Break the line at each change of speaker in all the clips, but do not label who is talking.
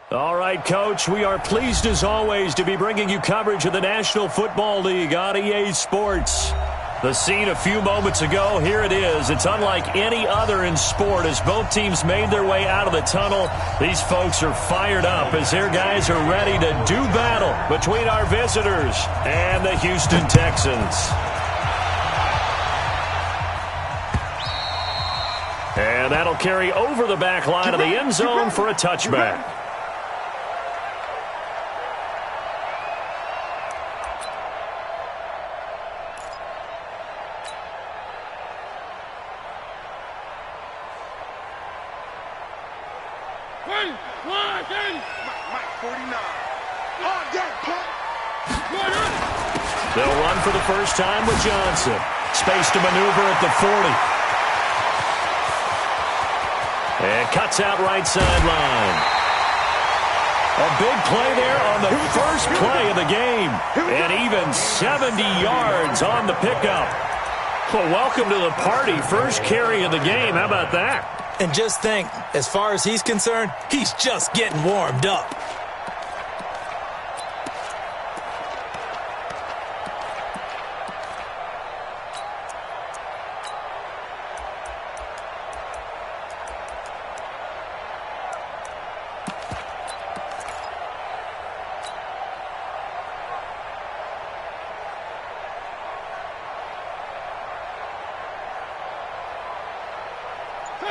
All right, Coach, we are pleased as always to be bringing you coverage of the National Football League on EA Sports. The scene a few moments ago, here it is. It's unlike any other in sport as both teams made their way out of the tunnel. These folks are fired up as their guys are ready to do battle between our visitors and the Houston Texans. And that'll carry over the back line of the end zone for a touchback.
They'll run for the first time with Johnson. Space to maneuver at the 40. And cuts out right sideline. A big play there on the first play of the game. And even 70 yards on the pickup. Well, welcome to the party. First carry of the game. How about that?
And just think, as far as he's concerned, he's just getting warmed up.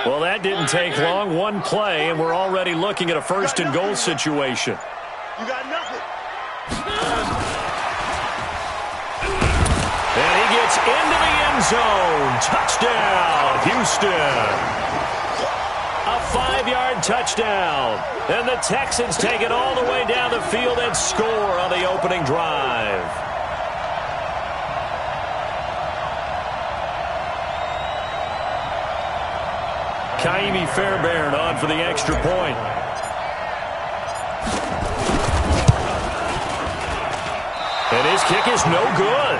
Well, that didn't take long. One play, and we're already looking at a first and goal situation.
You got nothing.
And he gets into the end zone. Touchdown, Houston. A 5-yard touchdown. And the Texans take it all the way down the field and score on the opening drive. Kaimi Fairbairn on for the extra point. And his kick is no good.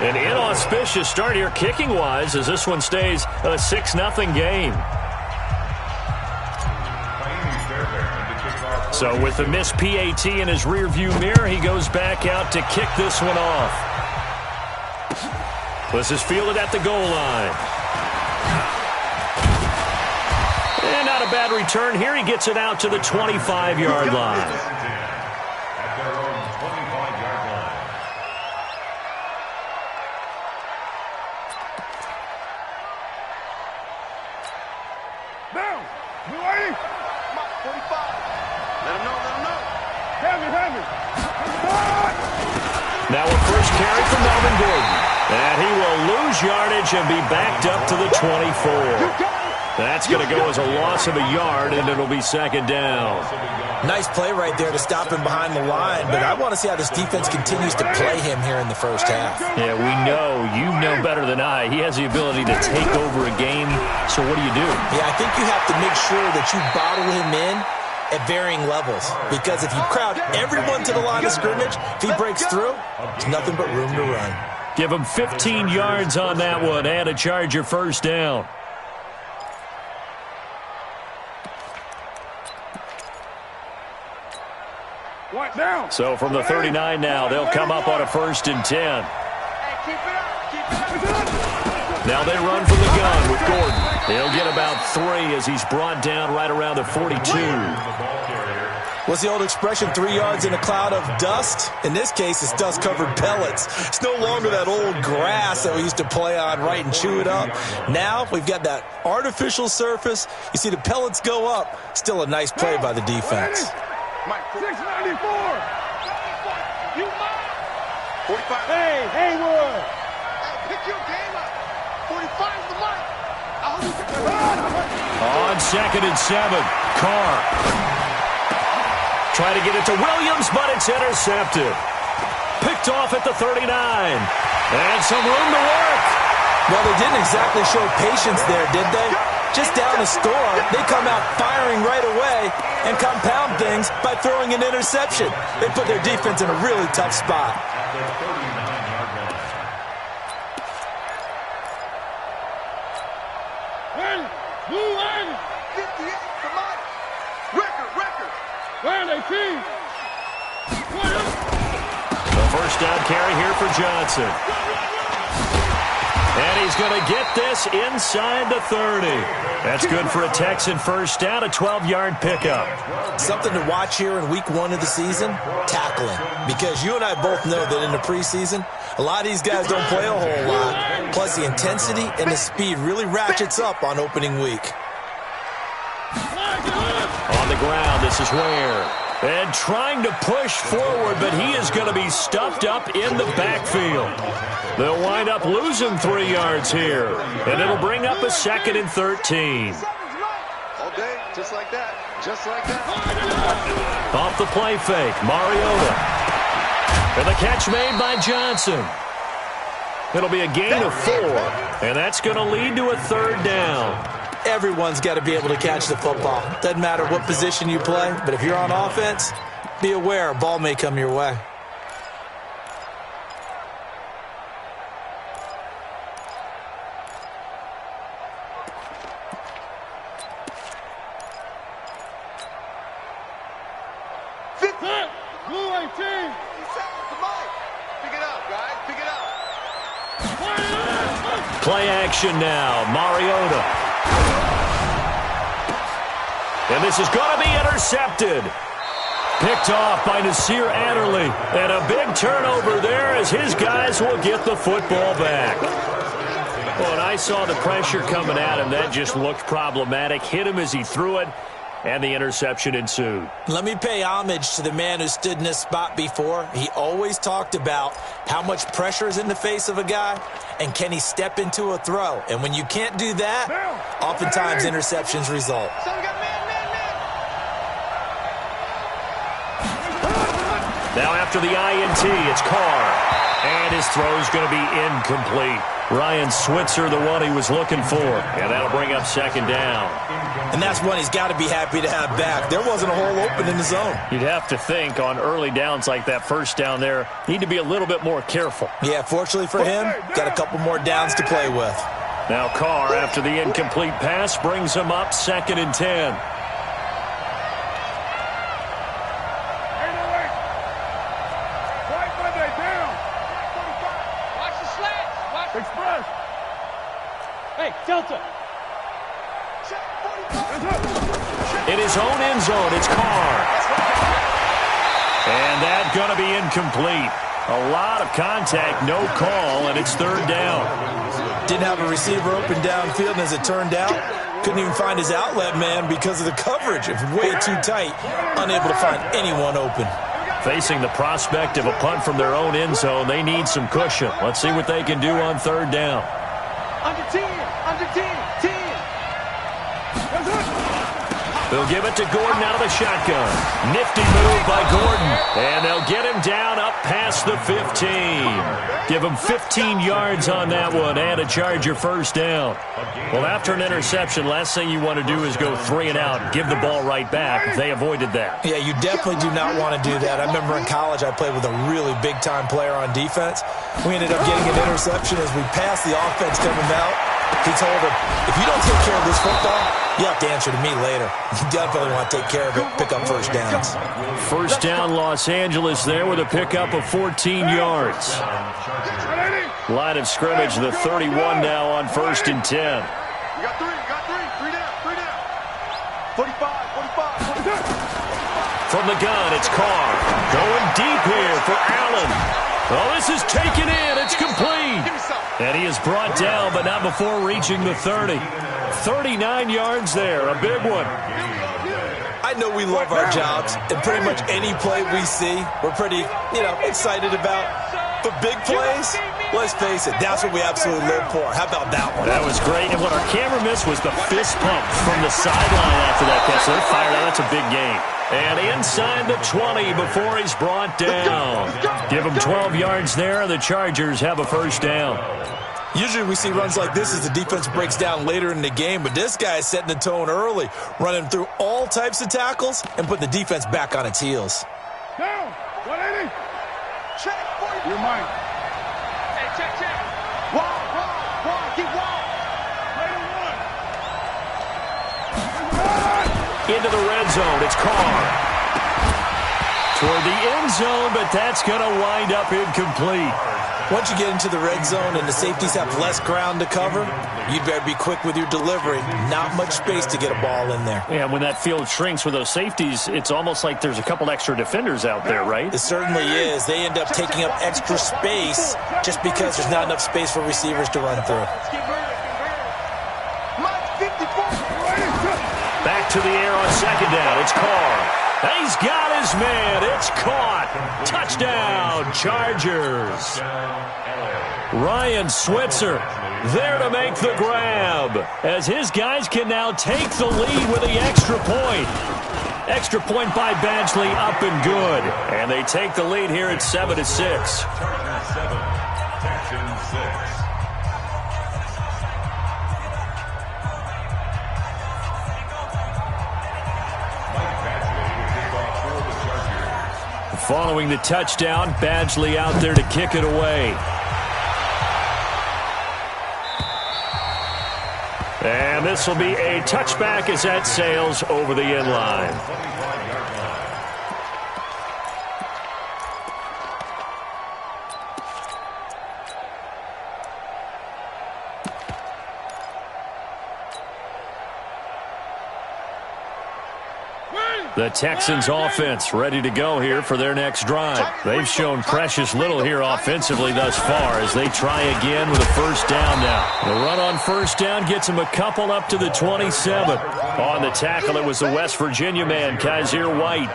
An inauspicious start here kicking-wise as this one stays a 6-0 game. So with the missed PAT in his rearview mirror, he goes back out to kick this one off. This is fielded at the goal line. And not a bad return here. He gets it out to the 25-yard line. Now a first carry from Melvin Gordon. And he will lose yardage and be backed up to the 24. That's going to go as a loss of a yard, and it'll be second down.
Nice play right there to stop him behind the line, but I want to see how this defense continues to play him here in the first half.
Yeah, we know. You know better than I. He has the ability to take over a game, so what do you do?
Yeah, I think you have to make sure that you bottle him in at varying levels, because if you crowd everyone to the line of scrimmage, if he breaks through, there's nothing but room to run.
Give him 15 yards on that one and a Charger first down. So from the 39 now, they'll come up on a 1st and 10. Now they run from the gun with Gordon. He'll get about 3 as he's brought down right around the 42.
What's the old expression, 3 yards in a cloud of dust? In this case, it's dust-covered pellets. It's no longer that old grass that we used to play on, right, and chew it up. Now we've got that artificial surface. You see the pellets go up. Still a nice play by the defense.
694. 45. Hey, Haywood. Pick your game up. 45 is the mark.
On 2nd and 7, Carr. Try to get it to Williams, but it's intercepted. Picked off at the 39. And some room to work.
Well, they didn't exactly show patience there, did they? Just down a score, they come out firing right away and compound things by throwing an interception. They put their defense in a really tough spot.
The first down carry here for Johnson. And he's going to get this inside the 30. That's good for a Texan first down, a 12-yard pickup.
Something to watch here in week 1 of the season, tackling. Because you and I both know that in the preseason, a lot of these guys don't play a whole lot. Plus, the intensity and the speed really ratchets up on opening week.
On the ground, this is Ware. And trying to push forward, but he is going to be stuffed up in the backfield. They'll wind up losing 3 yards here. And it'll bring up a 2nd and 13.
All day, just like that. Just like that.
Off the play fake, Mariota. And the catch made by Johnson. It'll be a gain of 4. And that's going to lead to a 3rd down.
Everyone's got to be able to catch the football. Doesn't matter what position you play, but if you're on offense, be aware a ball may come your way.
Blue 18. Pick it up, guys. Pick it up.
Play action now, Mariota. And this is going to be intercepted. Picked off by Nasir Adderley. And a big turnover there as his guys will get the football back. Well, and I saw the pressure coming at him. That just looked problematic. Hit him as he threw it, and the interception ensued.
Let me pay homage to the man who stood in this spot before. He always talked about how much pressure is in the face of a guy, and can he step into a throw. And when you can't do that, oftentimes interceptions result.
Now after the INT, it's Carr. And his throw's going to be incomplete. Ryan Switzer, the one he was looking for. And that'll bring up 2nd down.
And that's one he's got to be happy to have back. There wasn't a hole open in the zone.
You'd have to think on early downs like that first down there, need to be a little bit more careful.
Yeah, fortunately for him, got a couple more downs to play with.
Now Carr, after the incomplete pass, brings him up 2nd and 10.
Delta.
In his own end zone, it's Carr. And that's going to be incomplete. A lot of contact, no call, and it's 3rd down.
Didn't have a receiver open downfield, and as it turned out, couldn't even find his outlet man because of the coverage. It was way too tight, unable to find anyone open.
Facing the prospect of a punt from their own end zone, they need some cushion. Let's see what they can do on 3rd down.
Under 10. Under 10. 10.
They'll give it to Gordon out of the shotgun. Nifty move by Gordon. And they'll get him down up past the 15. Give him 15 yards on that one and a Charger first down. Well, after an interception, last thing you want to do is go 3 and out, give the ball right back. They avoided that.
Yeah, you definitely do not want to do that. I remember in college I played with a really big-time player on defense. We ended up getting an interception as we passed the offense coming out. He told him, if you don't take care of this football, you have to answer to me later. You definitely want to take care of it, pick up first downs.
First down, Los Angeles there with a pickup of 14 yards. Line of scrimmage, the 31 now on 1st and 10.
You got 3, you got 3. 3 down, 3 down. 45, 45.
From the gun, it's Carr. Going deep here for Allen. Oh, this is taken in. It's complete. And he is brought down, but not before reaching the 30. 39 yards there, a big one.
I know we love our jobs, and pretty much any play we see, we're pretty, excited about. But big plays, let's face it, that's what we absolutely live for. How about that one?
That was great, and what our camera missed was the fist pump from the sideline after that catch. They're fired out. That's a big game. And inside the 20 before he's brought down. Give him 12 yards there. The Chargers have a first down.
Usually we see runs like this as the defense breaks down later in the game, but this guy is setting the tone early, running through all types of tackles and putting the defense back on its heels.
Down. 180.
Check.
You're mine.
Hey, check. Wall. Keep wall.
Into the red zone. It's Carr. toward the end zone, but that's going to wind up incomplete.
Once you get into the red zone and the safeties have less ground to cover, you better be quick with your delivery. Not much space to get a ball in there.
Yeah, when that field shrinks with those safeties, it's almost like there's a couple extra defenders out there, right?
It certainly is. They end up taking up extra space just because there's not enough space for receivers to run through.
Back to the air on second down. It's Carr. He's got his man. It's caught. Touchdown, Chargers. Ryan Switzer there to make the grab, as his guys can now take the lead with the extra point. Extra point by Badgley, up and good. And they take the lead here at 7-6.
Chargers 7, Texans 6.
Following the touchdown, Badgley out there to kick it away. And this will be a touchback as that sails over the end line. The Texans offense ready to go here for their next drive. They've shown precious little here offensively thus far as they try again with a first down now. The run on first down gets them a couple up to the 27. On the tackle, it was the West Virginia man, Kaiser White.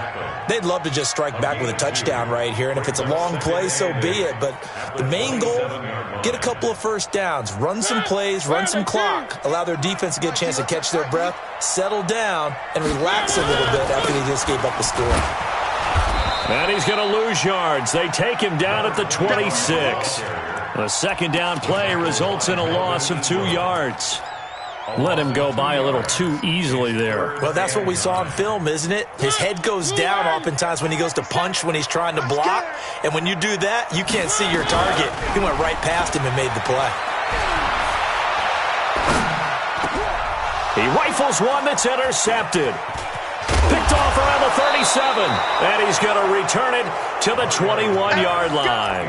They'd love to just strike back with a touchdown right here, and if it's a long play, so be it. But the main goal, get a couple of first downs, run some plays, run some clock, allow their defense to get a chance to catch their breath, settle down, and relax a little bit after they just gave up a score.
And he's going to lose yards. They take him down at the 26. The second down play results in a loss of 2 yards. Let him go by a little too easily there.
Well, that's what we saw on film, isn't it? His head goes down oftentimes when he goes to punch, when he's trying to block. And when you do that, you can't see your target. He went right past him and made the play.
He rifles one that's intercepted. Picked off around the 37. And he's going to return it to the 21-yard line.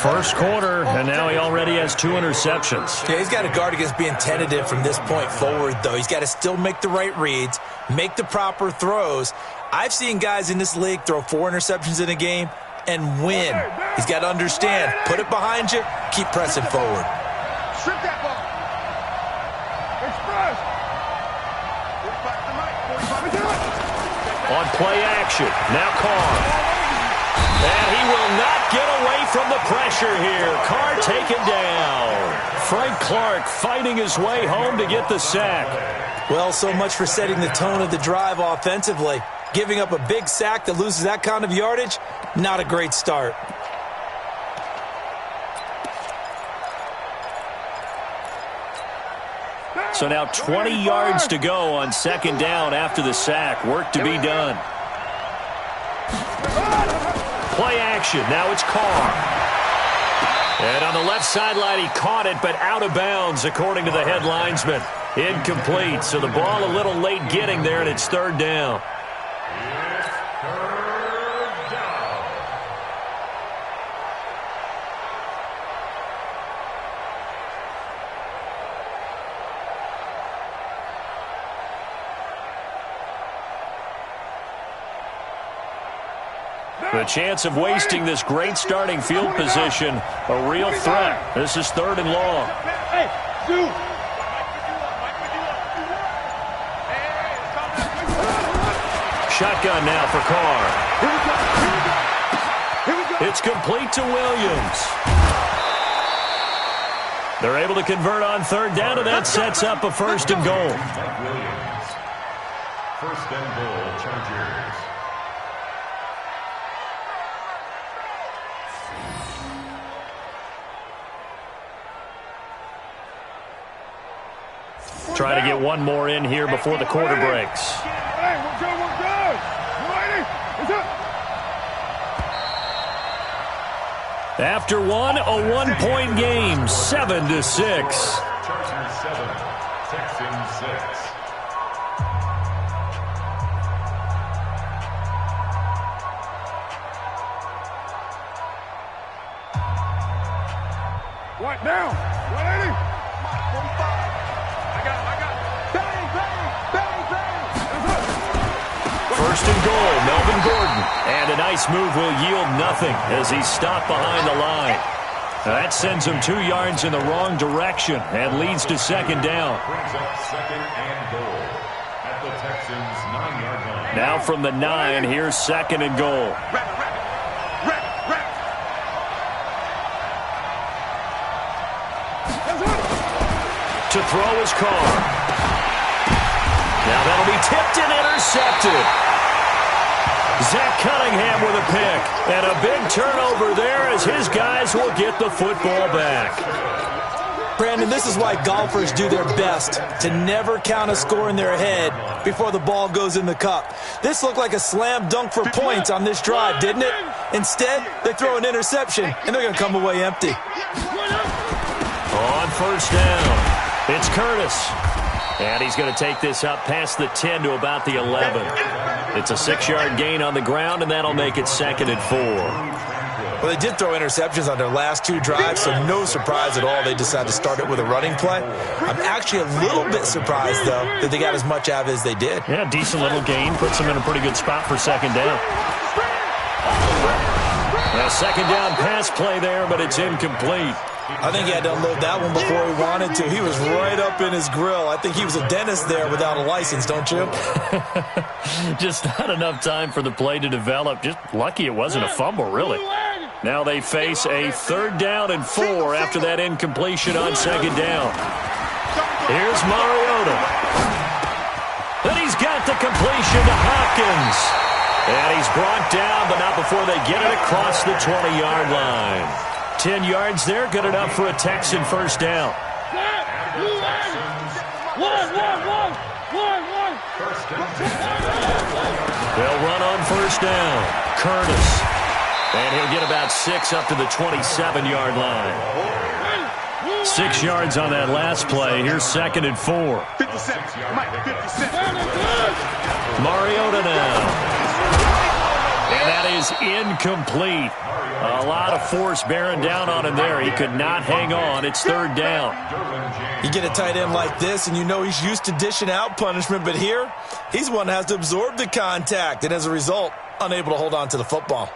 First quarter, and now he already has 2 interceptions.
Yeah, he's got to guard against being tentative from this point forward, though. He's got to still make the right reads, make the proper throws. I've seen guys in this league throw 4 interceptions in a game and win. He's got to understand, put it behind you, keep pressing forward.
Strip that ball. Express.
On play action, now Carr. And he will not get away from the pressure here. Carr taken down. Frank Clark fighting his way home to get the sack.
Well, so much for setting the tone of the drive offensively. Giving up a big sack that loses that kind of yardage, not a great start.
So now 20 yards to go on second down after the sack. Work to be done. Play action. Now it's Carr. And on the left sideline, he caught it, but out of bounds, according to the head linesman. Incomplete. So the ball a little late getting there, and it's third down. The chance of wasting this great starting field position, a real threat. This is 3rd and long. Shotgun now for Carr. It's complete to Williams. They're able to convert on 3rd down, and that sets up a 1st and goal.
Williams. 1st and goal, Chargers.
Try to get one more in here before the quarter breaks.
Hey, we're good, we're good. Ready? It's up.
After one, a 1-point game, 7-6.
Chargers 7, Texans 6.
Now. 180. 45. I got it. Bang, bang, bang, bang.
First and goal, Melvin Gordon. And a nice move will yield nothing as he's stopped behind the line. That sends him 2 yards in the wrong direction and leads to second down.
Brings up second and goal at the Texans' 9-yard line.
Now from the 9, here's second and goal. To throw his car. Now that'll be tipped and intercepted. Zach Cunningham with a pick. And a big turnover there as his guys will get the football back.
Brandon, this is why golfers do their best to never count a score in their head before the ball goes in the cup. This looked like a slam dunk for points on this drive, didn't it? Instead, they throw an interception, and they're going to come away empty.
On first down, it's Curtis. And he's going to take this up past the 10 to about the 11. It's a 6-yard gain on the ground, and that'll make it second and 4.
Well, they did throw interceptions on their last 2 drives, so no surprise at all they decided to start it with a running play. I'm actually a little bit surprised, though, that they got as much out of it as they did.
Yeah, decent little gain. Puts them in a pretty good spot for second down. A second down pass play there, but it's incomplete.
I think he had to unload that one before he wanted to. He was right up in his grill. I think he was a dentist there without a license, don't you?
Just not enough time for the play to develop. Just lucky it wasn't a fumble, really. Now they face a 3rd down and 4 after that incompletion on second down. Here's Mariota. And he's got the completion to Hopkins. And he's brought down, but not before they get it across the 20-yard line. 10 yards there, good enough for a Texan first down. They'll run on first down. Curtis. And he'll get about 6 up to the 27-yard line. 6 yards on that last play. Here's second and 4.
50 cents. Mike, 50 cents.
Mariota now. And that is incomplete. A lot of force bearing down on him there. He could not hang on. It's 3rd down.
You get a tight end like this, and you know he's used to dishing out punishment, but here, he's one that has to absorb the contact, and as a result, unable to hold on to the football.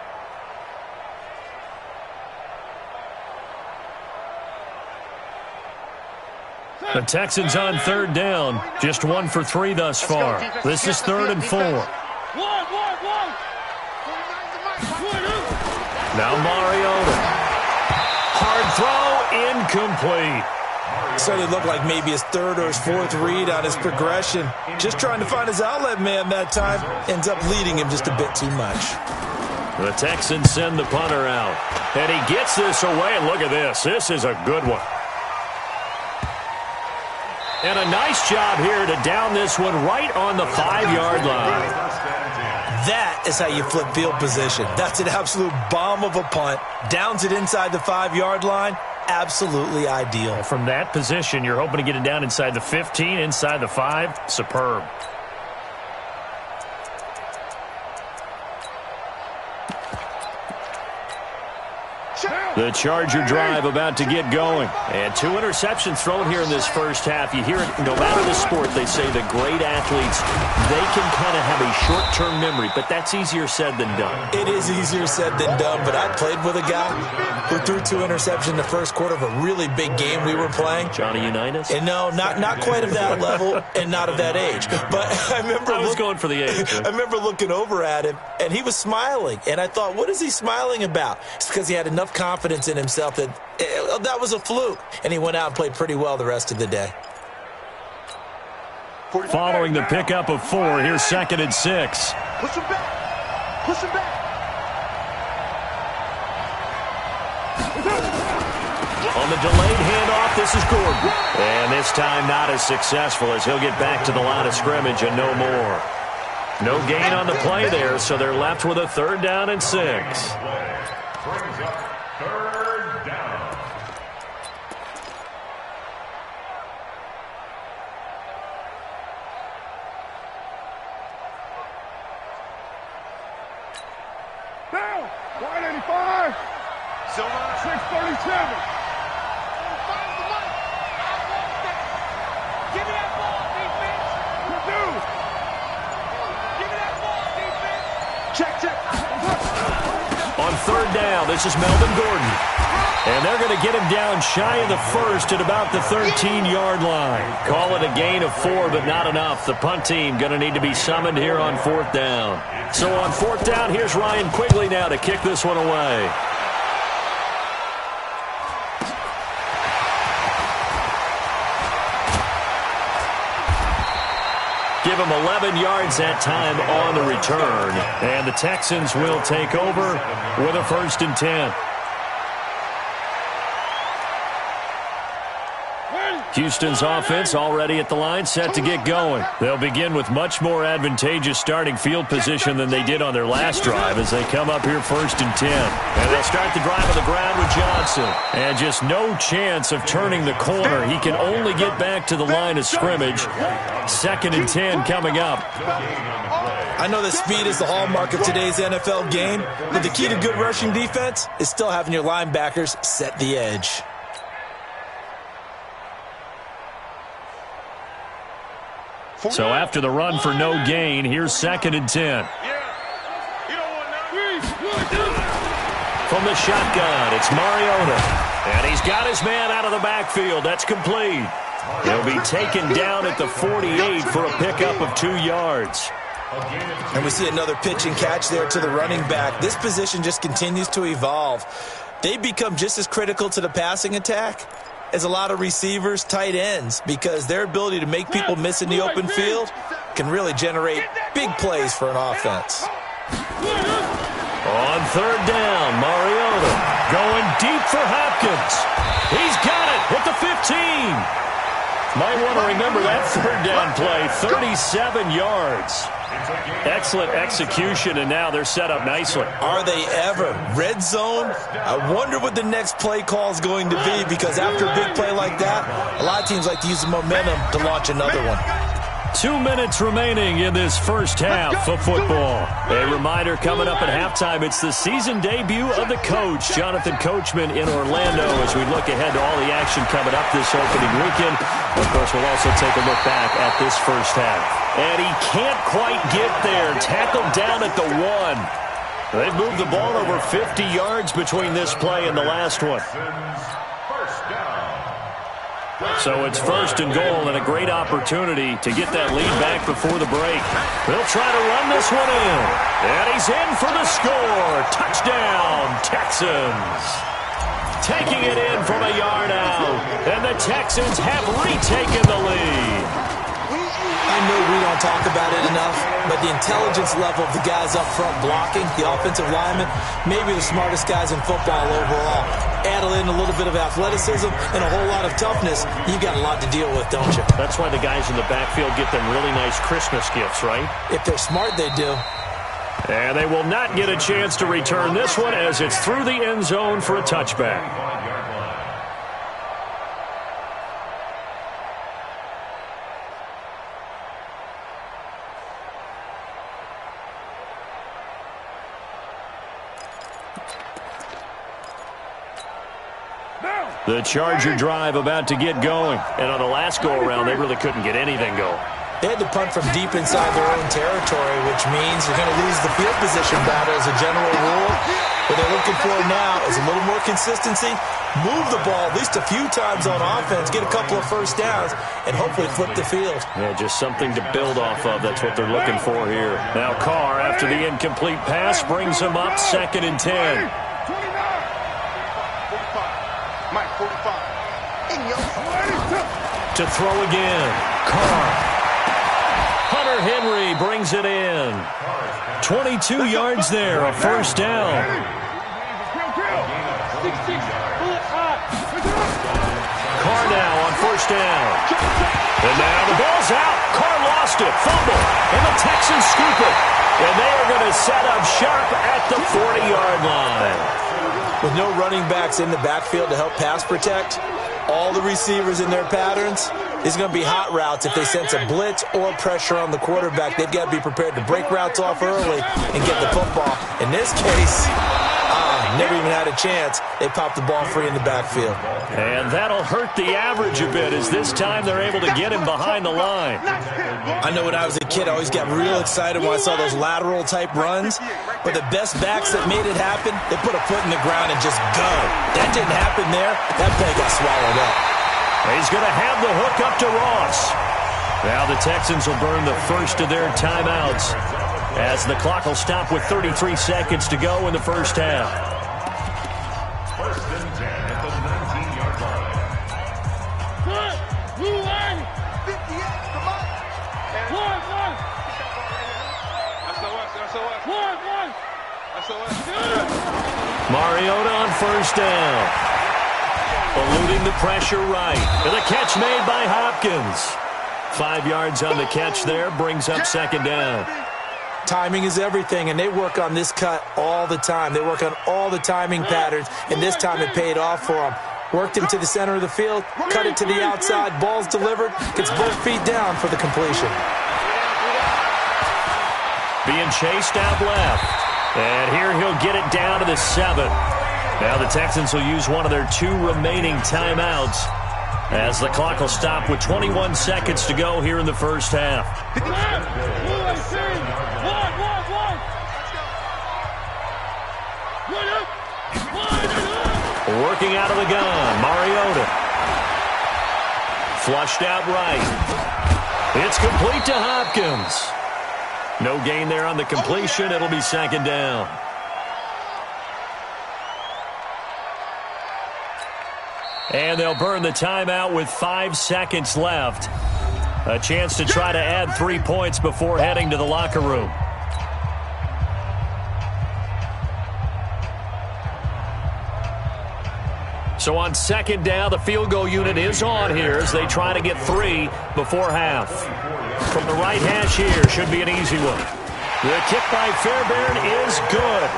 The Texans on 3rd down. Just 1 for 3 thus far. This is 3rd and 4. Now Mariota. Hard throw, incomplete.
Started to look like maybe his 3rd or his 4th read on his progression. Just trying to find his outlet man that time. Ends up leading him just a bit too much.
The Texans send the punter out. And he gets this away. And look at this. This is a good one. And a nice job here to down this one right on the 5-yard line.
That is how you flip field position. That's an absolute bomb of a punt. Downs it inside the 5-yard line. Absolutely ideal.
From that position, you're hoping to get it down inside the 15, inside the 5. Superb. The Charger drive about to get going. And 2 interceptions thrown here in this first half. You hear it, no matter the sport, they say the great athletes, they can kind of have a short-term memory, but that's easier said than done.
It is easier said than done, but I played with a guy who threw 2 interceptions in the first quarter of a really big game we were playing.
Johnny Unitas?
And no, not quite of that level and not of that age. But I remember
I was going for the age.
I remember looking over at him, and he was smiling. And I thought, what is he smiling about? It's because he had enough confidence in himself that that was a fluke. And he went out and played pretty well the rest of the day.
Following the pickup of 4, here's second and 6.
Push him back. Push him back.
On the delayed handoff, this is Gordon. And this time not as successful as he'll get back to the line of scrimmage and no more. No gain on the play there, so they're left with a 3rd down and 6.
Brings up 3rd down.
Down. 185. 637.
this is Melvin Gordon. And they're going to get him down shy of the first at about the 13-yard line. Call it a gain of 4, but not enough. The punt team going to need to be summoned here on 4th down. So on 4th down, here's Ryan Quigley now to kick this one away. Give him 11 yards that time on the return. And the Texans will take over with a 1st and 10. Houston's offense already at the line, set to get going. They'll begin with much more advantageous starting field position than they did on their last drive as they come up here 1st and 10. And they'll start the drive on the ground with Johnson. And just no chance of turning the corner. He can only get back to the line of scrimmage. 2nd and 10 coming up.
I know that speed is the hallmark of today's NFL game, but the key to good rushing defense is still having your linebackers set the edge.
So after the run for no gain, here's 2nd and 10. From the shotgun, it's Mariota. And he's got his man out of the backfield. That's complete. He'll be taken down at the 48 for a pickup of 2 yards.
And we see another pitch and catch there to the running back. This position just continues to evolve. They become just as critical to the passing attack as a lot of receivers, tight ends, because their ability to make people miss in the open field can really generate big plays for an offense.
On 3rd down, Mariota going deep for Hopkins. He's got it at the 15. Might want to remember that 3rd down play, 37 yards. Excellent execution, and now they're set up nicely.
Are they ever? Red zone? I wonder what the next play call is going to be, because after a big play like that, a lot of teams like to use the momentum to launch another one.
2 minutes remaining in this first half of football. A reminder coming up at halftime, it's the season debut of the coach, Jonathan Coachman, in Orlando, as we look ahead to all the action coming up this opening weekend. Of course, we'll also take a look back at this first half. And he can't quite get there. Tackled down at the 1. They've moved the ball over 50 yards between this play and the last one. So it's 1st and goal, and a great opportunity to get that lead back before the break. They'll try to run this one in. And he's in for the score. Touchdown, Texans. Taking it in from a yard out. And the Texans have retaken the lead.
I know we don't talk about it enough, but the intelligence level of the guys up front blocking, the offensive linemen, maybe the smartest guys in football overall. Add in a little bit of athleticism and a whole lot of toughness, you got a lot to deal with, don't you?
That's why the guys in the backfield get them really nice Christmas gifts, right?
If they're smart, they do.
And they will not get a chance to return this one as it's through the end zone for a touchback. The Charger drive about to get going. And on the last go-around, they really couldn't get anything going.
They had to punt from deep inside their own territory, which means you're going to lose the field position battle as a general rule. What they're looking for now is a little more consistency, move the ball at least a few times on offense, get a couple of first downs, and hopefully flip the field.
Yeah, just something to build off of. That's what they're looking for here. Now Carr, after the incomplete pass, brings him up 2nd and 10. To throw again. Carr. Hunter Henry brings it in. 22 yards there, a first down. Carr now on first down. And now the ball's out. Carr lost it. Fumble. And the Texans scoop it. And they are going to set up sharp at the 40-yard line.
With no running backs in the backfield to help pass protect, all the receivers in their patterns, it's going to be hot routes if they sense a blitz or pressure on the quarterback. They've got to be prepared to break routes off early and get the football. In this case, Never even had a chance. They popped the ball free in the backfield.
And that'll hurt the average a bit as this time they're able to get him behind the line.
I know when I was a kid, I always got real excited when I saw those lateral-type runs. But the best backs that made it happen, they put a foot in the ground and just go. That didn't happen there. That play got swallowed up.
He's going to have the hook up to Ross. Now the Texans will burn the first of their timeouts as the clock will stop with 33 seconds to go in the first half.
First and 10 at the 19-yard line.
Blue line.
58, come on.
One.
SOS.
One.
SOS.
Mariota on first down. Eluding the pressure right. And the catch made by Hopkins. 5 yards on the catch there, brings up second down.
Timing is everything, and they work on this cut all the time. They work on all the timing patterns, and this time it paid off for them. Worked him to the center of the field, cut it to the outside, ball's delivered, gets both feet down for the completion.
Being chased out left. And here he'll get it down to the 7. Now the Texans will use one of their 2 remaining timeouts as the clock will stop with 21 seconds to go here in the first half. Working out of the gun, Mariota. Flushed out right. It's complete to Hopkins. No gain there on the completion. It'll be second down. And they'll burn the timeout with 5 seconds left. A chance to try to add 3 points before heading to the locker room. So on second down, the field goal unit is on here as they try to get 3 before half. From the right hash here, should be an easy one. The kick by Fairbairn is good.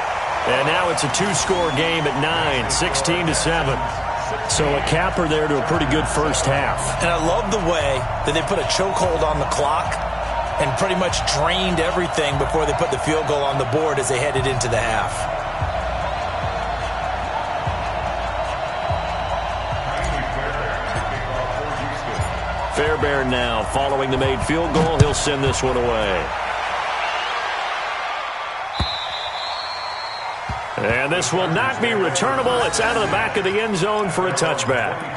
And now it's a 2-score game at 9, 16-7. So a capper there to a pretty good first half.
And I love the way that they put a chokehold on the clock and pretty much drained everything before they put the field goal on the board as they headed into the half.
Fairbairn now following the made field goal. He'll send this one away. And this will not be returnable. It's out of the back of the end zone for a touchback.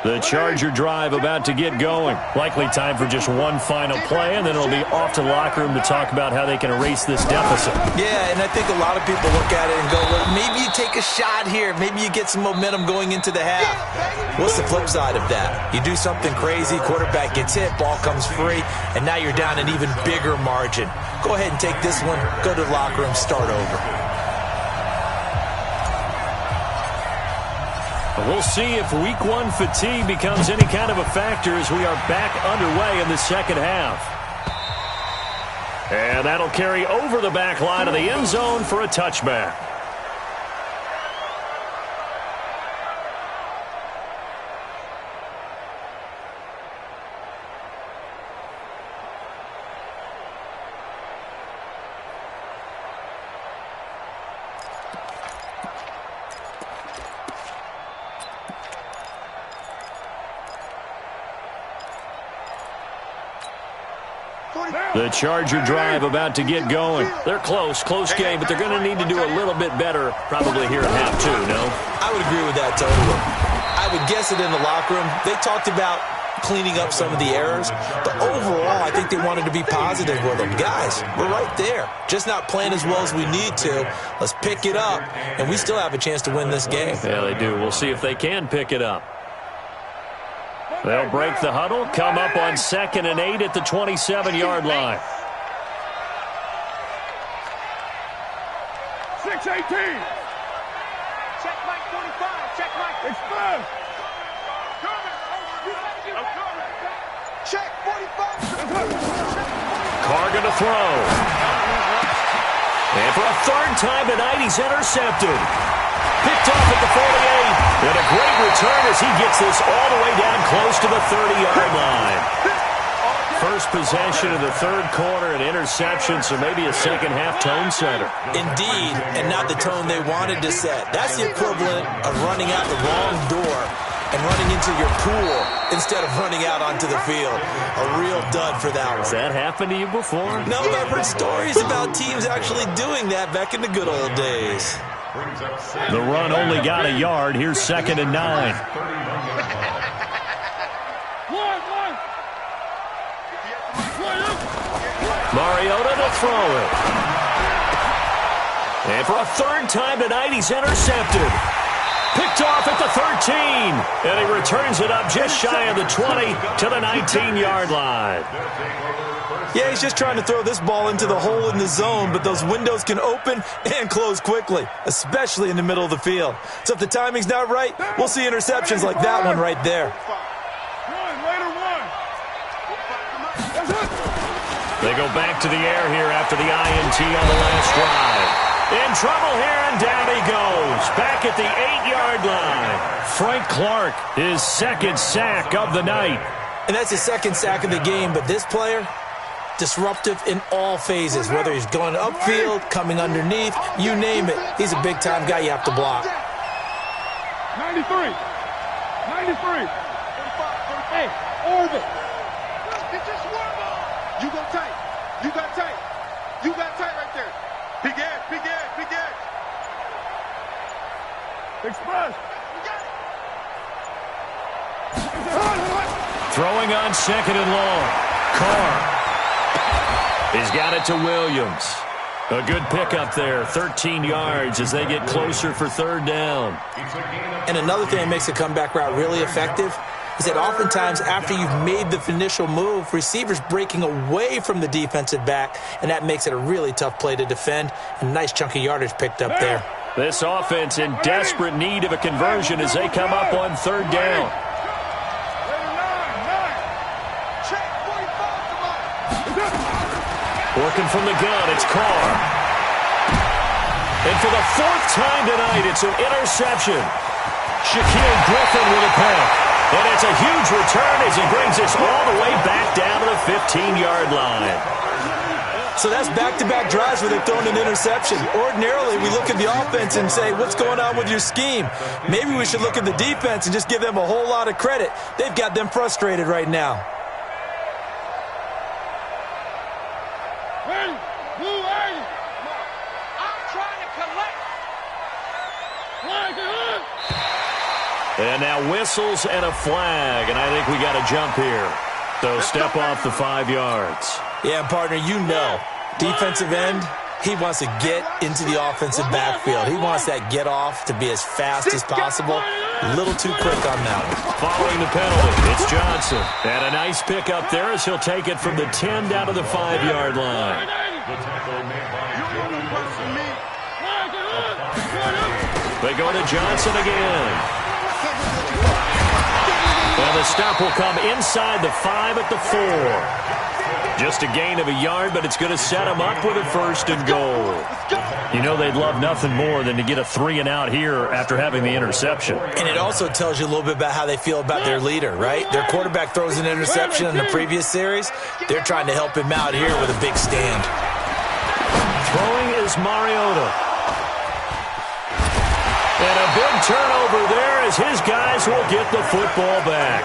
The Charger drive about to get going. Likely time for just one final play, and then it'll be off to the locker room to talk about how they can erase this deficit.
Yeah, and I think a lot of people look at it and go, well, maybe you take a shot here. Maybe you get some momentum going into the half. What's the flip side of that? You do something crazy, quarterback gets hit, ball comes free, and now you're down an even bigger margin. Go ahead and take this one, go to the locker room, start over.
We'll see if week 1 fatigue becomes any kind of a factor as we are back underway in the second half. And that'll carry over the back line of the end zone for a touchback. The Charger drive about to get going. They're close game, but they're going to need to do a little bit better probably here at half 2, no?
I would agree with that totally. I would guess it in the locker room. They talked about cleaning up some of the errors, but overall, I think they wanted to be positive with them. Guys, we're right there. Just not playing as well as we need to. Let's pick it up, and we still have a chance to win this game.
Yeah, they do. We'll see if they can pick it up. They'll break the huddle, come up on 2nd and 8 at the 27-yard line.
6-18.
Check Mike 45. Check Mike.
Express.
Check 45.
Carr going to throw. And for a 3rd time tonight, he's intercepted. Picked off at the 48. And a great return as he gets this all the way down close to the 30-yard line. First possession of the third quarter, an interception, so maybe a second-half tone setter.
Indeed, and not the tone they wanted to set. That's the equivalent of running out the wrong door and running into your pool instead of running out onto the field. A real dud for that one.
Has that happened to you before?
No, I've heard stories about teams actually doing that back in the good old days.
The run only got a yard. Here's 2nd and 9. Mariota to throw it. And for a third time tonight, he's intercepted. Picked off at the 13. And he returns it up just shy of the 20 to the 19-yard line.
Yeah, he's just trying to throw this ball into the hole in the zone, but those windows can open and close quickly, especially in the middle of the field. So if the timing's not right, we'll see interceptions like that one right there.
They go back to the air here after the INT on the last drive. In trouble here, and down he goes. Back at the 8-yard line. Frank Clark, his second sack of the night.
And that's his second sack of the game, but this player, disruptive in all phases, whether he's going upfield, coming underneath, you name it. He's a big-time guy you have to block.
93. Hey, over. You go tight. You got tight. You got tight right there. Big edge. Express.
Throwing on 2nd and long. Carr. He's got it to Williams. A good pickup there. 13 yards as they get closer for 3rd down.
And another thing that makes a comeback route really effective is that oftentimes after you've made the initial move, receivers breaking away from the defensive back, and that makes it a really tough play to defend. A nice chunk of yardage picked up there.
This offense in desperate need of a conversion as they come up on 3rd down. Working from the gun, it's Carr. And for the 4th time tonight, it's an interception. Shaquille Griffin with a pick. And it's a huge return as he brings us all the way back down to the 15-yard line.
So that's back-to-back drives where they've thrown an interception. Ordinarily, we look at the offense and say, what's going on with your scheme? Maybe we should look at the defense and just give them a whole lot of credit. They've got them frustrated right now.
And now whistles and a flag, and I think we got a jump here. So step off the 5 yards.
Yeah, partner, you know, defensive end, he wants to get into the offensive backfield. He wants that get off to be as fast as possible. A little too quick on that one.
Following the penalty, it's Johnson. And a nice pick up there as he'll take it from the 10 down to the 5-yard line. They go to Johnson again. And the stop will come inside the 5 at the 4. Just a gain of a yard, but it's going to set them up with a 1st and goal. You know they'd love nothing more than to get a 3-and-out here after having the interception.
And it also tells you a little bit about how they feel about their leader, right? Their quarterback throws an interception in the previous series. They're trying to help him out here with a big stand.
Throwing is Mariota. And a big turnover there as his guys will get the football back.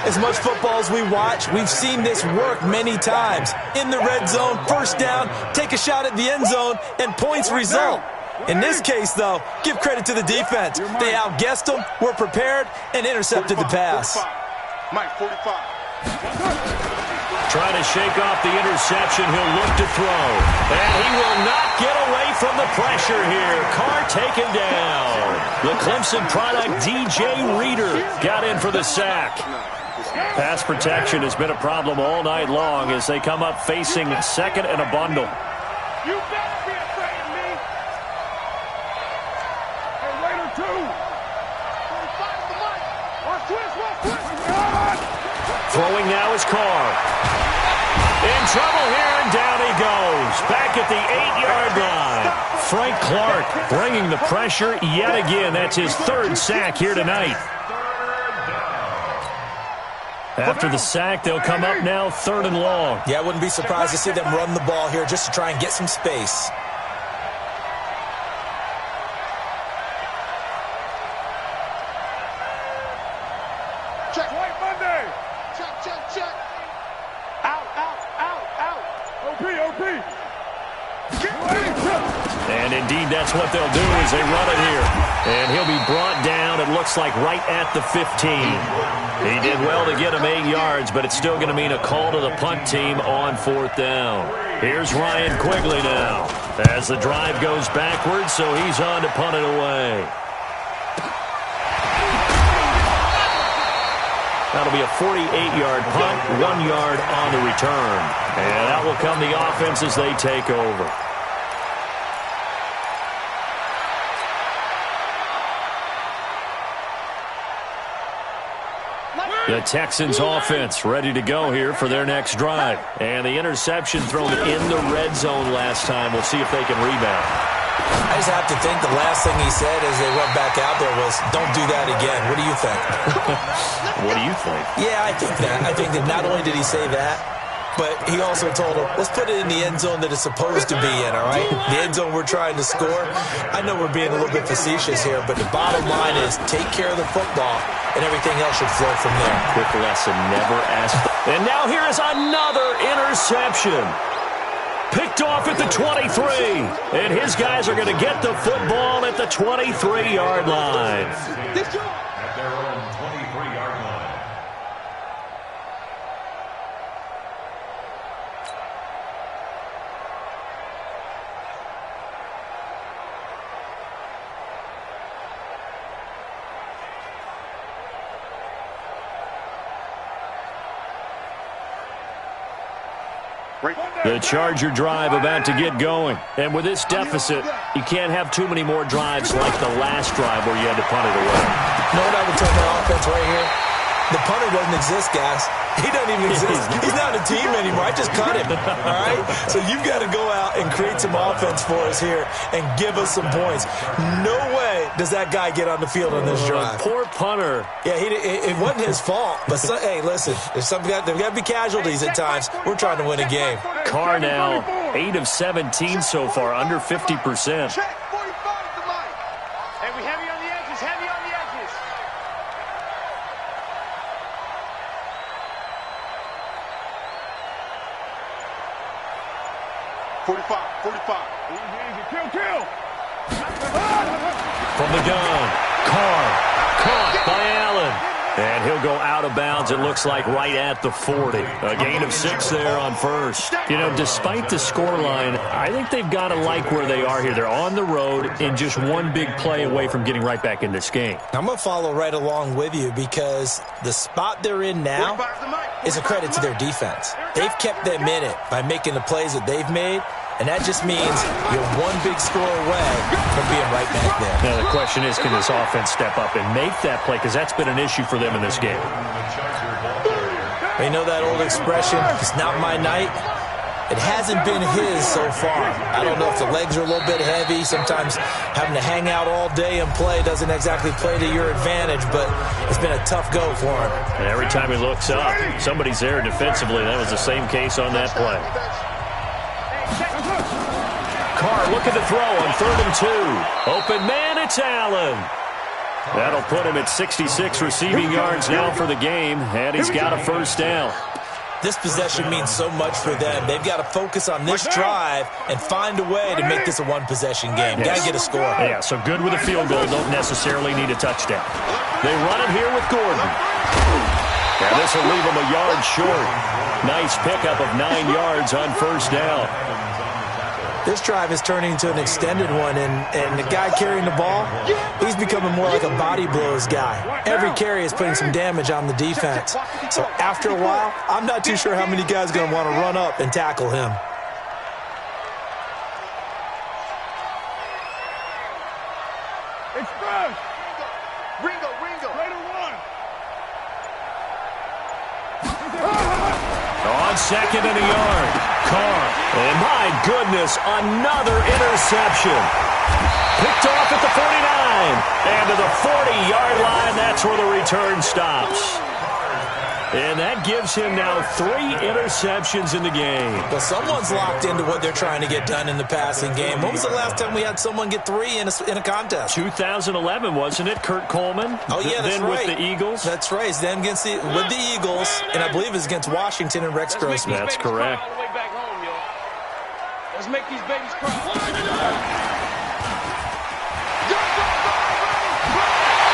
As much football as we watch, we've seen this work many times. In the red zone, 1st down, take a shot at the end zone, and points result. In this case, though, give credit to the defense. They outguessed them, were prepared, and intercepted the pass.
Mike, 45.
Trying to shake off the interception, he'll look to throw. And he will not get away from the pressure here. Carr taken down. The Clemson product, DJ Reader, got in for the sack. Pass protection has been a problem all night long as they come up facing 2nd and a bundle.
You better be afraid of me. Hey, Raider 2. 45 the mic. Watch twist.
Throwing now is Carr. In trouble here, and down he goes. Back at the 8-yard line. Frank Clark bringing the pressure yet again. That's his 3rd sack here tonight. After the sack, they'll come up now 3rd and long.
Yeah, I wouldn't be surprised to see them run the ball here just to try and get some space.
Check. White Monday. Check. Out. OP. Get ready.
And indeed, that's what they'll do as they run it here. And he'll be brought down, it looks like, right at the 15. He did well to get him 8 yards, but it's still going to mean a call to the punt team on 4th down. Here's Ryan Quigley now as the drive goes backwards, so he's on to punt it away. That'll be a 48-yard punt, 1 yard on the return. And that will come the offense as they take over. The Texans offense ready to go here for their next drive. And the interception thrown in the red zone last time. We'll see if they can rebound.
I just have to think the last thing he said as they went back out there was, don't do that again. What do you think?
What do you think?
Yeah, I think that. I think that not only did he say that, but he also told him, let's put it in the end zone that it's supposed to be in, all right? The end zone we're trying to score. I know we're being a little bit facetious here, but the bottom line is take care of the football, and everything else should flow from there.
Quick lesson, never ask. And now here is another interception. Picked off at the 23. And his guys are going to get the football at the 23-yard line.
At their own 23-yard line.
The Charger drive about to get going. And with this deficit, you can't have too many more drives like the last drive where you had to punt it away.
You know what I would tell my offense right here? The punter doesn't exist, guys. He doesn't even exist. He's not a team anymore. I just cut him, all right? So you've got to go out and create some offense for us here and give us some points. No way does that guy get on the field on this drive.
Poor punter.
Yeah, it wasn't his fault. But, hey, listen, there's got to be casualties at times. We're trying to win a game.
Carr now, 8 of 17 so far, under 50%.
Check. 45 to line. Hey, we heavy on the edges. 45. Easy. Kill.
From the gun, Carr, caught by Allen. And he'll go out of bounds, it looks like, right at the 40. A gain of 6 there on first. You know, despite the scoreline, I think they've got to like where they are here. They're on the road and just one big play away from getting right back in this game.
I'm going to follow right along with you because the spot they're in now is a credit to their defense. They've kept them in it by making the plays that they've made. And that just means you're one big score away from being right back there.
Now, the question is, can this offense step up and make that play? Because that's been an issue for them in this game.
You know that old expression, it's not my night? It hasn't been his so far. I don't know if the legs are a little bit heavy. Sometimes having to hang out all day and play doesn't exactly play to your advantage, but it's been a tough go for him.
And every time he looks up, somebody's there defensively. That was the same case on that play. Carr looking to throw on 3rd and 2. Open man, it's Allen. That'll put him at 66 receiving yards now for the game, and he's got a first down.
This possession means so much for them. They've got to focus on this drive and find a way to make this a one-possession game.
Yes.
Got to get a score.
Yeah, so good with a field goal. Don't necessarily need a touchdown. They run it here with Gordon. And this will leave him a yard short. Nice pickup of 9 yards on first down.
This drive is turning into an extended one, and the guy carrying the ball, he's becoming more like a body blows guy. Every carry is putting some damage on the defense. So after a while, I'm not too sure how many guys are going to want to run up and tackle him.
Express. Ringo. Later one.
On 2nd and a yard, Carr. And my goodness, another interception. Picked off at the 49. And to the 40-yard line, that's where the return stops. And that gives him now 3 interceptions in the game.
Well, someone's locked into what they're trying to get done in the passing game. When was the last time we had someone get 3 in a contest?
2011, wasn't it, Kurt Coleman?
Oh, yeah, that's
then
right.
with the Eagles?
That's right. Then with the Eagles, and I believe it's against Washington and Rex Grossman.
That's correct.
All the way back home, yo. Let's make these babies cry.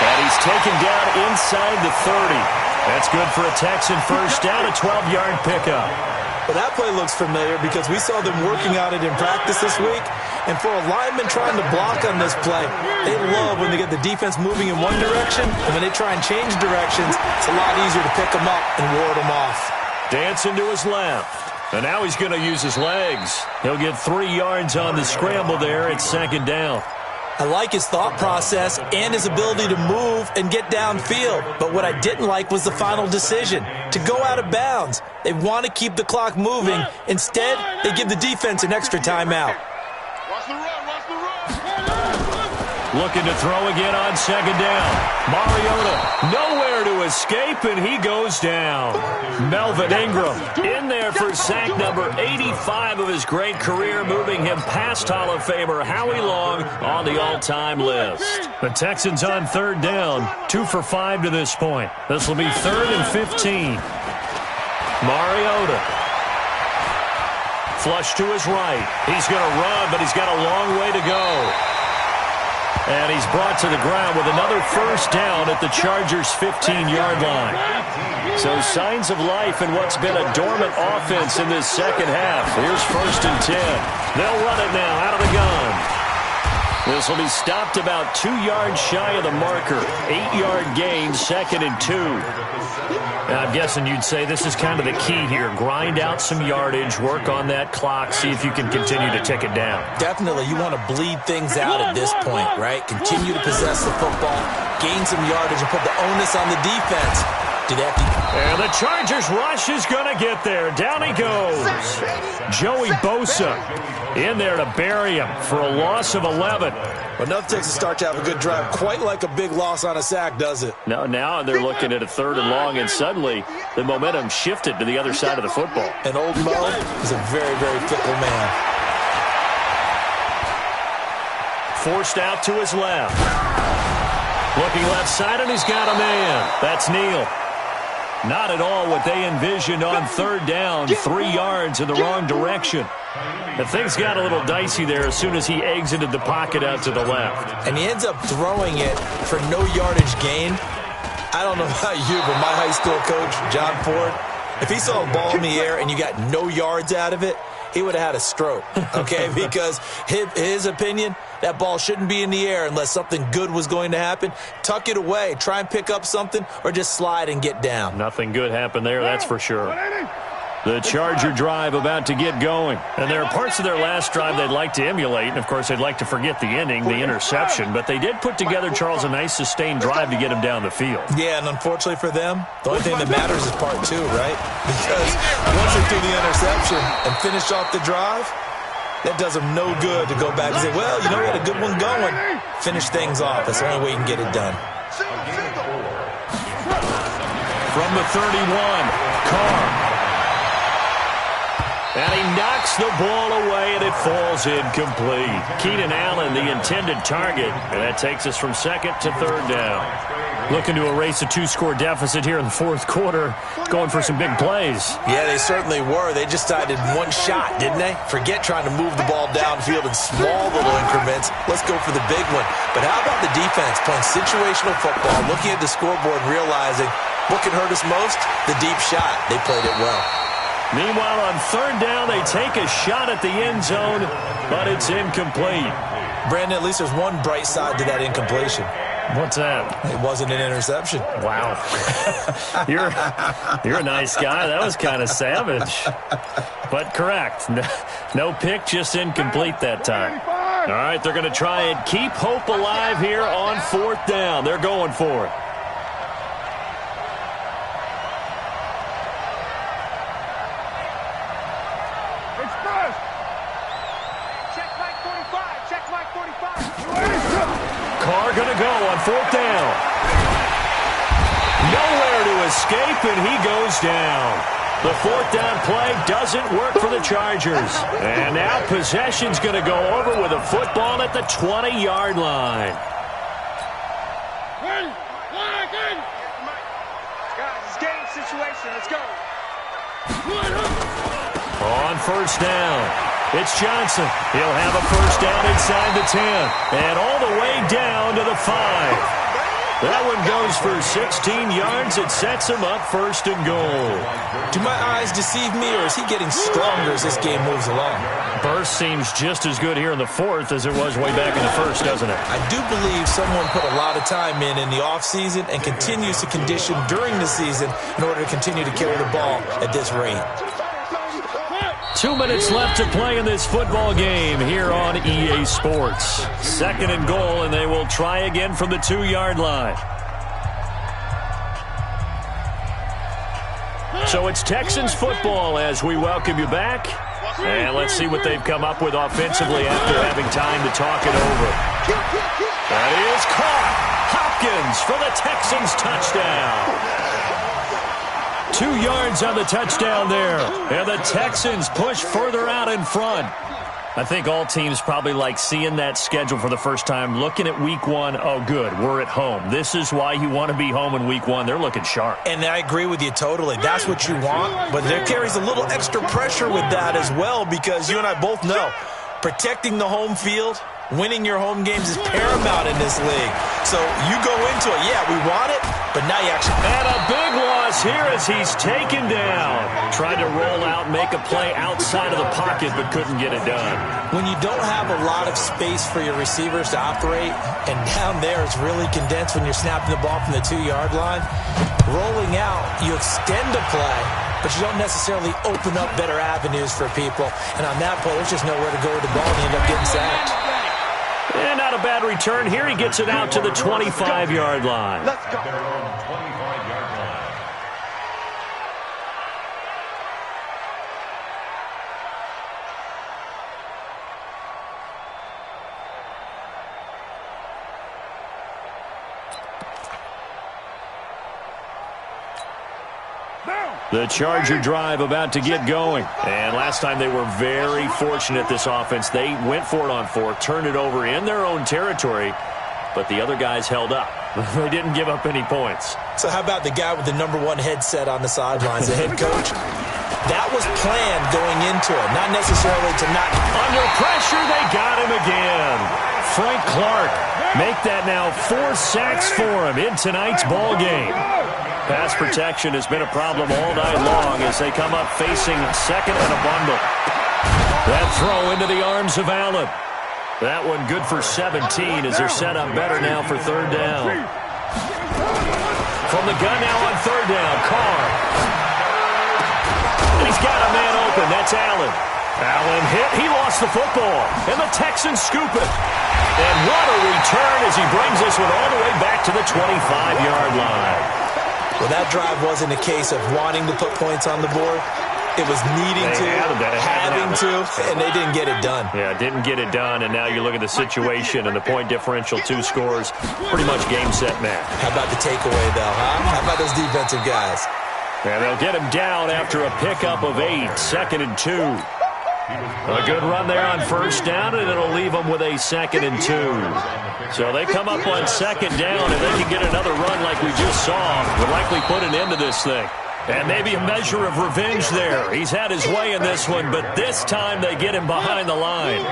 And he's taken down inside the 30. That's good for a Texan first down, a 12-yard pickup.
Well, that play looks familiar because we saw them working on it in practice this week. And for a lineman trying to block on this play, they love when they get the defense moving in one direction. And when they try and change directions, it's a lot easier to pick them up and ward them off.
Dancing to his left. And now he's going to use his legs. He'll get 3 yards on the scramble there at second down.
I like his thought process and his ability to move and get downfield. But what I didn't like was the final decision, to go out of bounds. They want to keep the clock moving. Instead, they give the defense an extra timeout.
Watch the run, watch the run.
Looking to throw again on second down. Mariota nowhere to escape, and he goes down. Melvin Ingram in there for sack number 85 of his great career, moving him past Hall of Famer Howie Long on the all-time list. The Texans on third down, 2 for 5 to this point. This will be 3rd and 15. Mariota. Flush to his right. He's going to run, but he's got a long way to go. And he's brought to the ground with another first down at the Chargers' 15-yard line. So signs of life in what's been a dormant offense in this second half. Here's 1st and 10. They'll run it now out of the gun. This will be stopped about 2 yards shy of the marker. 8-yard gain, 2nd and 2. Now, I'm guessing you'd say this is kind of the key here. Grind out some yardage, work on that clock, see if you can continue to tick it down.
Definitely, you want to bleed things out at this point, right? Continue to possess the football, gain some yardage, and put the onus on the defense.
And the Chargers rush is going to get there. Down he goes. Joey Bosa in there to bury him for a loss of 11.
Well, enough takes to start to have a good drive. Quite like a big loss on a sack, does it?
Now they're looking at a 3rd and long, and suddenly the momentum shifted to the other side of the football.
And old Mo is a very, very fickle man.
Forced out to his left. Looking left side, and he's got a man. That's Neal. Not at all what they envisioned on 3rd down. 3 yards in the wrong direction. The things got a little dicey there as soon as he exited the pocket out to the left.
And he ends up throwing it for no yardage gain. I don't know about you, but my high school coach, John Ford, if he saw a ball in the air and you got no yards out of it, he would have had a stroke, okay? Because his opinion, that ball shouldn't be in the air unless something good was going to happen. Tuck it away, try and pick up something, or just slide and get down.
Nothing good happened there, that's for sure. The Charger drive about to get going. And there are parts of their last drive they'd like to emulate. And, of course, they'd like to forget the ending, the interception. But they did put together, Charles, a nice sustained drive to get him down the field.
Yeah, and unfortunately for them, the only thing that matters is part 2, right? Because once they threw the interception and finished off the drive, that does them no good to go back and say, well, you know, we had a good one going. Finish things off. That's the only way you can get it done.
From the 31, Carr. And he knocks the ball away, and it falls incomplete. Keenan Allen, the intended target, and that takes us from 2nd to 3rd down. Looking to erase a 2-score deficit here in the 4th quarter, going for some big plays.
Yeah, they certainly were. They just decided one shot, didn't they? Forget trying to move the ball downfield in small little increments. Let's go for the big one. But how about the defense playing situational football, looking at the scoreboard and realizing what can hurt us most? The deep shot. They played it well.
Meanwhile, on 3rd down, they take a shot at the end zone, but it's incomplete.
Brandon, at least there's one bright side to that incompletion.
What's that?
It wasn't an interception.
Wow. You're a nice guy. That was kind of savage. But correct. No pick, just incomplete that time. All right, they're going to try and keep hope alive here on 4th down. They're going for it. Carr going to go on 4th down. Nowhere to escape, and he goes down. The fourth down play doesn't work for the Chargers. And now possession's going to go over with a football at the 20-yard line.
Guys, it's game situation. Let's go.
On first down, it's Johnson. He'll have a first down inside the 10 and all the way down to the 5. That one goes for 16 yards. It sets him up first and goal.
Do my eyes deceive me, or is he getting stronger as this game moves along?
Burst seems just as good here in the fourth as it was way back in the first, doesn't it?
I do believe someone put a lot of time in the offseason and continues to condition during the season in order to continue to carry the ball at this rate.
2 minutes left to play in this football game here on EA Sports. Second and goal, and they will try again from the 2-yard line. So it's Texans football as we welcome you back. And let's see what they've come up with offensively after having time to talk it over. That is caught. Hopkins for the Texans touchdown. 2 yards on the touchdown there. And the Texans push further out in front. I think all teams probably like seeing that schedule for the first time, looking at week one. Oh, good, we're at home. This is why you want to be home in week one. They're looking sharp.
And I agree with you totally. That's what you want. But there carries a little extra pressure with that as well, because you and I both know protecting the home field, winning your home games is paramount in this league. So you go into it, yeah, we want it, but now you actually...
And a big loss here as he's taken down. Tried to roll out, make a play outside of the pocket, but couldn't get it done.
When you don't have a lot of space for your receivers to operate, and down there it's really condensed when you're snapping the ball from the 2-yard line, rolling out, you extend the play, but you don't necessarily open up better avenues for people. And on that play, there's just nowhere to go with the ball, and you end up getting sacked.
And not a bad return here. He gets it out to the 25-yard line.
Let's go.
The Charger drive about to get going. And last time they were very fortunate, this offense. They went for it on 4, turned it over in their own territory, but the other guys held up. They didn't give up any points.
So how about the guy with the #1 headset on the sidelines, the head coach? That was planned going into it, not necessarily to not...
Under pressure, they got him again. Frank Clark make that now 4 sacks for him in tonight's ball game. Pass protection has been a problem all night long as they come up facing second and a bundle. That throw into the arms of Allen. That one good for 17 as they're set up better now for third down. From the gun now on third down, Carr. And he's got a man open. That's Allen. Allen hit. He lost the football. And the Texans scoop it. And what a return as he brings this one all the way back to the 25-yard line.
Well, that drive wasn't a case of wanting to put points on the board. It was needing to, having to, and they didn't get it done.
Yeah, didn't get it done, and now you look at the situation and the point differential, 2 scores, pretty much game, set, match.
How about the takeaway, though, huh? How about those defensive guys?
Yeah, they'll get him down after a pickup of 8, 2nd and 2. A good run there on first down, and it'll leave them with a 2nd and 2. So they come up on second down, and they can get another run like we just saw. Would likely put an end to this thing. And maybe a measure of revenge there. He's had his way in this one, but this time they get him behind the line.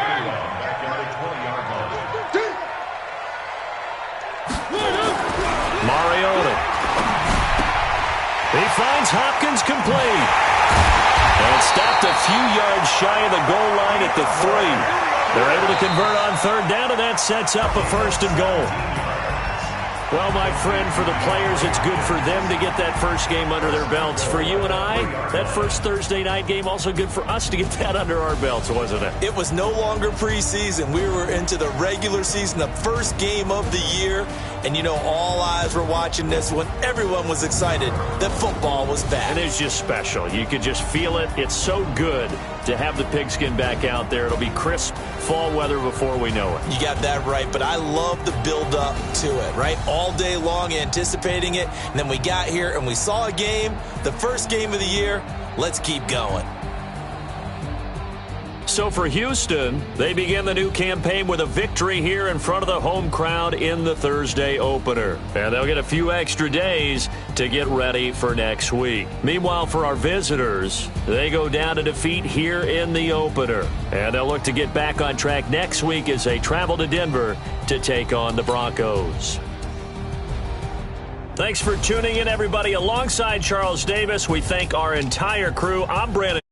Mariota. He finds Hopkins complete. And stopped a few yards shy of the goal line at the 3. They're able to convert on third down, and that sets up a first and goal. Well, my friend, for the players, it's good for them to get that first game under their belts. For you and I, that first Thursday night game, also good for us to get that under our belts, wasn't it?
It was no longer preseason. We were into the regular season, the first game of the year. And, you know, all eyes were watching this one. Everyone was excited that football was back.
And it's just special. You could just feel it. It's so good to have the pigskin back out there. It'll be crisp fall weather before we know it.
You got that right, but I love the build-up to it, right? All day long anticipating it, and then we got here and we saw a game, the first game of the year. Let's keep going.
So for Houston, they begin the new campaign with a victory here in front of the home crowd in the Thursday opener. And they'll get a few extra days to get ready for next week. Meanwhile, for our visitors, they go down to defeat here in the opener. And they'll look to get back on track next week as they travel to Denver to take on the Broncos. Thanks for tuning in, everybody. Alongside Charles Davis, we thank our entire crew. I'm Brandon.